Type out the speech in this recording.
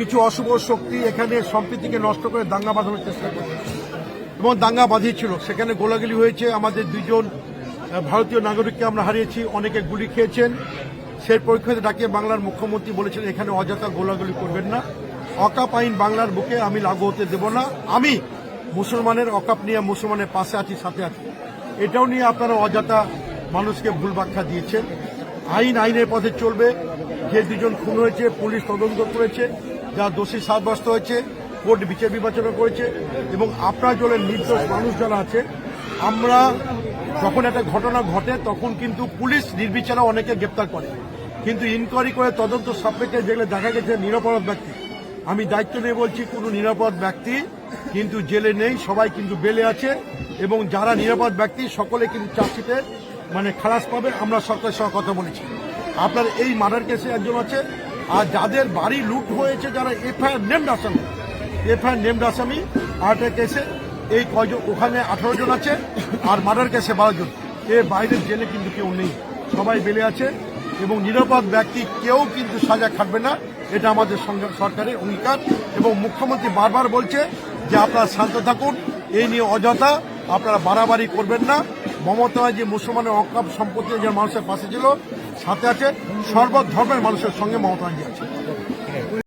কিছু অশুভ শক্তি এখানে সম্প্রীতিকে নষ্ট করে দাঙ্গা বাঁধানোর চেষ্টা করছে এবং দাঙ্গা বাঁধিয়েছিল। সেখানে গোলাগুলি হয়েছে, আমাদের দুইজন ভারতীয় নাগরিককে আমরা হারিয়েছি, অনেকে গুলি খেয়েছেন। সেই পরিপ্রেক্ষিতে ডাকে বাংলার মুখ্যমন্ত্রী বলেছেন এখানে অযথা গোলাগুলি করবেন না, অকাপ আইন বাংলার বুকে আমি লাগু হতে দেব না, আমি মুসলমানের অকাপ নিয়ে মুসলমানের পাশে আছি, সাথে আছি। এটাও নিয়ে আপনারা অযথা মানুষকে ভুল ব্যাখ্যা দিয়েছেন। আইন আইনের পথে চলবে। যে দুজন খুন হয়েছে পুলিশ তদন্ত করেছে, যা দোষী সাব্যস্ত হয়েছে কোর্ট বিচার বিবেচনা করেছে এবং আপনার জলের নির্দোষ মানুষ যারা আছে, আমরা যখন একটা ঘটনা ঘটে তখন কিন্তু পুলিশ নির্বিচারে অনেকে গ্রেপ্তার করে, কিন্তু ইনকোয়ারি করে তদন্ত সাপেক্ষে যেগুলো দেখা গেছে নিরপরাধ ব্যক্তি, আমি দায়িত্ব নিয়ে বলছি কোনো নিরাপদ ব্যক্তি কিন্তু জেলে নেই, সবাই কিন্তু বেলে আছে এবং যারা নিরাপদ ব্যক্তি সকলে কিন্তু চার্জশিটে খালাস পাবে। আমরা সরকারের সঙ্গে কথা বলেছি। আপনার এই মার্ডার কেসে একজন আছে, আর যাদের বাড়ি লুট হয়েছে যারা এফআইআর নেমড আসামি আর একটা কেসে এই কয়জন, ওখানে 18 জন আছে আর মার্ডার কেসে 12 জন। এর বাইরের জেলে কিন্তু কেউ নেই, সবাই বেলে আছে এবং নিরাপদ ব্যক্তি কেউ কিন্তু সাজা খাটবে না। এটা আমাদের সরকারের অঙ্গীকার এবং মুখ্যমন্ত্রী বারবার বলছে যে আপনারা শান্ত থাকুন, এই নিয়ে অযথা আপনারা বাড়াবাড়ি করবেন না। মমতা যে মুসলমানের অকাপ সম্পত্তি যে মানুষের পাশে ছিল, সাথে আছে, সর্ব ধর্মের মানুষের সঙ্গে মমতা আছে।